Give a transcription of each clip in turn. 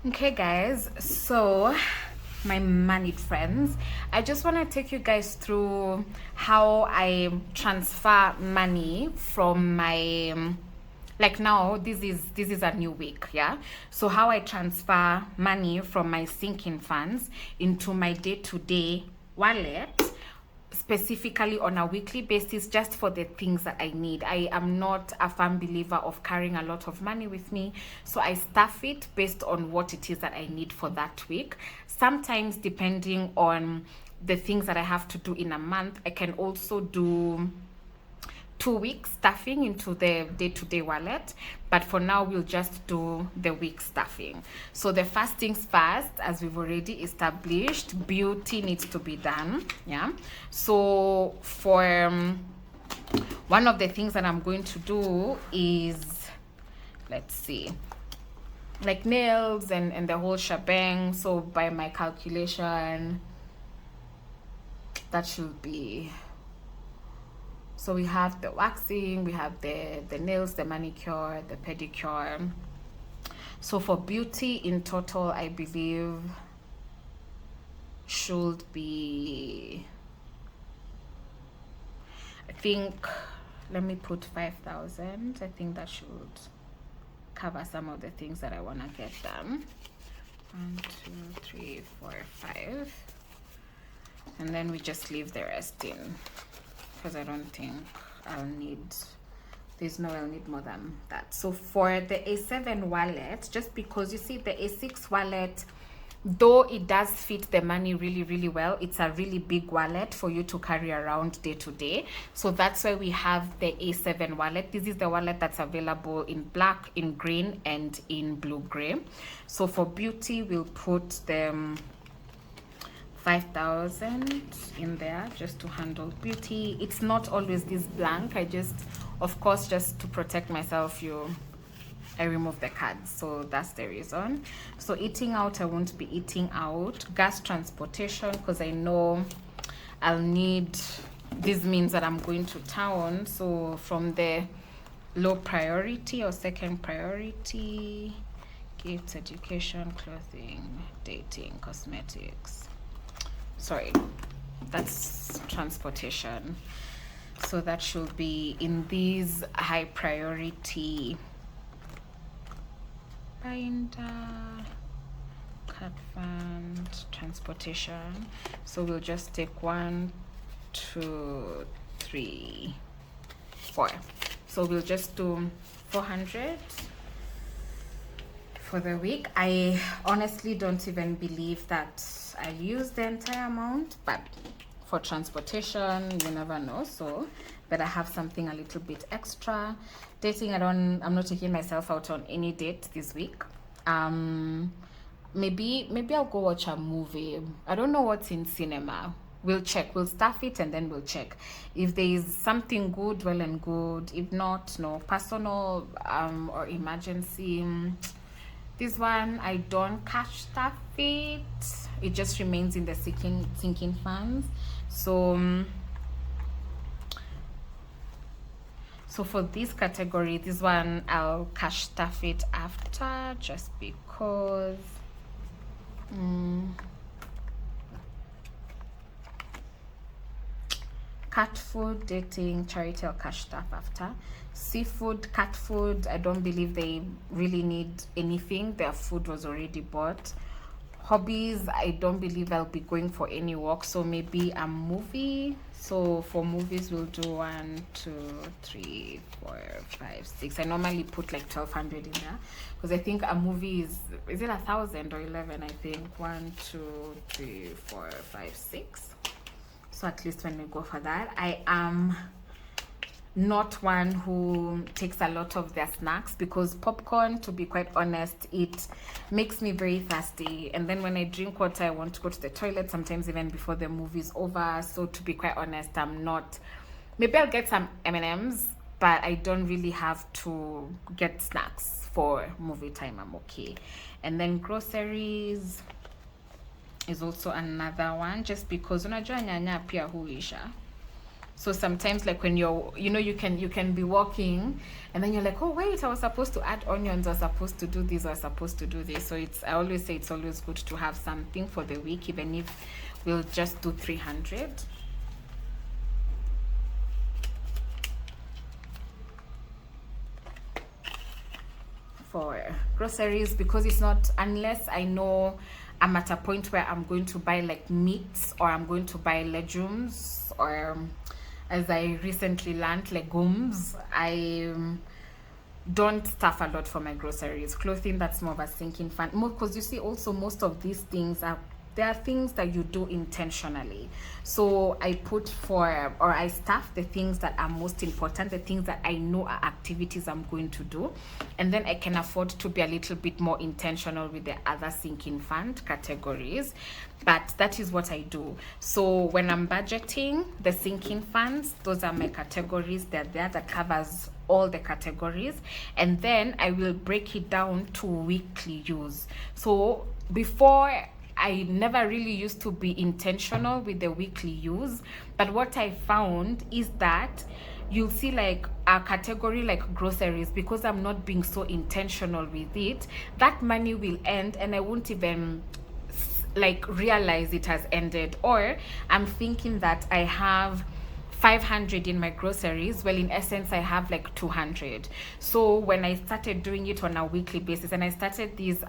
Okay, guys, so my Monied friends, I just want to take you guys through how I transfer money from my like now this is a new week, yeah. So how I transfer money from my sinking funds into my day-to-day wallet, specifically on a weekly basis, just for the things that I need. I am not a firm believer of carrying a lot of money with me, so I stuff it based on what it is that I need for that week. Sometimes, depending on the things that I have to do in a month, I can also do 2 week stuffing into the day-to-day wallet, but for now we'll just do the week stuffing. So the first things first, as we've already established, beauty needs to be done, yeah. So for one of the things that I'm going to do is, let's see, like nails and the whole shebang. So by my calculation, that should be, so we have the waxing, we have the nails, the manicure, the pedicure. So for beauty in total, I believe should be, I think, let me put 5,000. I think that should cover some of the things that I want to get done. 1, 2, 3, 4, 5. And then we just leave the rest in, because I don't think I'll need more than that. So for the A7 wallet, just because you see the A6 wallet, though it does fit the money really, really well, it's a really big wallet for you to carry around day to day. So that's why we have the A7 wallet. This is the wallet that's available in black, in green, and in blue gray. So for beauty, we'll put them 5,000 in there just to handle beauty. It's not always this blank. I just, of course, just to protect myself, I remove the cards, so that's the reason. So eating out, I won't be eating out. Gas transportation, because I know I'll need, this means that I'm going to town. So from the low priority or second priority, gifts, education, clothing, dating, cosmetics. Sorry, that's transportation. So that should be in these high priority: binder, card fund, transportation. So we'll just take 1, 2, 3, 4. So we'll just do 400 for the week. I honestly don't even believe that I use the entire amount, but for transportation, you never know. So better have something a little bit extra. Dating, I'm not taking myself out on any date this week. Maybe I'll go watch a movie. I don't know what's in cinema. We'll check, we'll stuff it, and then we'll check if there is something good, well and good. If not, no. Personal or emergency, this one I don't cash stuff it. It just remains in the sinking funds. So for this category, this one I'll cash stuff it after, just because cat food, dating, charity, I'll cash stuff after. Seafood, cat food, I don't believe they really need anything. Their food was already bought. Hobbies, I don't believe I'll be going for any walk, so maybe a movie. So for movies, we'll do 1, 2, 3, 4, 5, 6. I normally put like 1,200 in there, because I think a movie is it 1,000 or 11? I think 1, 2, 3, 4, 5, 6. So at least when we go for that, I am not one who takes a lot of their snacks, because popcorn, to be quite honest, it makes me very thirsty, and then when I drink water, I want to go to the toilet, sometimes even before the movie's over. So to be quite honest, I'm not, maybe I'll get some M&Ms, but I don't really have to get snacks for movie time. I'm okay. And then groceries is also another one, just because unajua nyanya pia huisha. So sometimes, like when you can be walking, and then you're like, oh wait, I was supposed to add onions, I was supposed to do this, I was supposed to do this. So I always say it's always good to have something for the week, even if we'll just do 300. For groceries, because it's not, unless I know I'm at a point where I'm going to buy like meats, or I'm going to buy legumes, or as I recently learned, legumes, I don't stuff a lot for my groceries. Clothing, that's more of a sinking fund, more because you see also most of these things are, there are things that you do intentionally. So I put for, or I staff the things that are most important, the things that I know are activities I'm going to do, and then I can afford to be a little bit more intentional with the other sinking fund categories. But that is what I do. So when I'm budgeting the sinking funds, those are my categories. They're there, that covers all the categories, and then I will break it down to weekly use. So before, I never really used to be intentional with the weekly use, but what I found is that you'll see like a category like groceries, because I'm not being so intentional with it, that money will end and I won't even like realize it has ended. Or I'm thinking that I have 500 in my groceries, well in essence I have like 200. So when I started doing it on a weekly basis, and I started these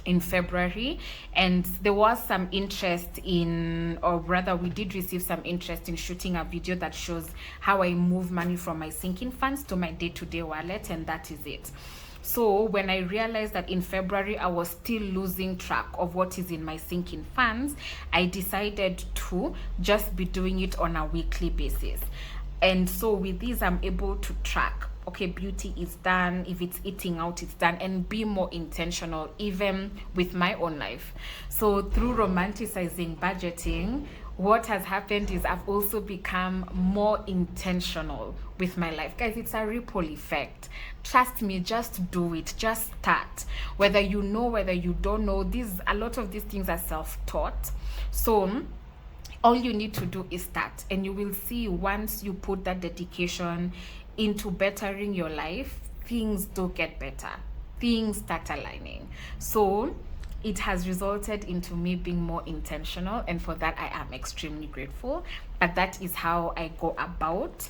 in February, and there was some interest in, or rather we did receive some interest in shooting a video that shows how I move money from my sinking funds to my day-to-day wallet, and that is it. So when I realized that in February I was still losing track of what is in my sinking funds, I decided to just be doing it on a weekly basis. And so with these, I'm able to track, okay, beauty is done, if it's eating out, it's done, and be more intentional even with my own life. So through romanticizing budgeting, what has happened is I've also become more intentional with my life. Guys, it's a ripple effect. Trust me, just do it, just start. Whether you know, whether you don't know, a lot of these things are self-taught. So all you need to do is start, and you will see once you put that dedication into bettering your life, things do get better, things start aligning. So it has resulted into me being more intentional, and for that I am extremely grateful. But that is how I go about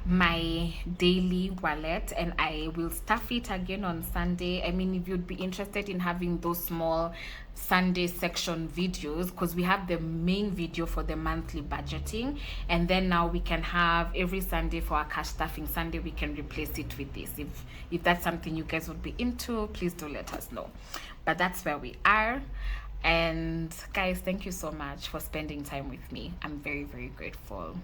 my daily wallet, and I will stuff it again on Sunday. I mean, if you'd be interested in having those small Sunday section videos, because we have the main video for the monthly budgeting, and then now we can have every Sunday for our cash stuffing Sunday, we can replace it with this. If that's something you guys would be into, please do let us know. But that's where we are. And guys, thank you so much for spending time with me. I'm very, very grateful.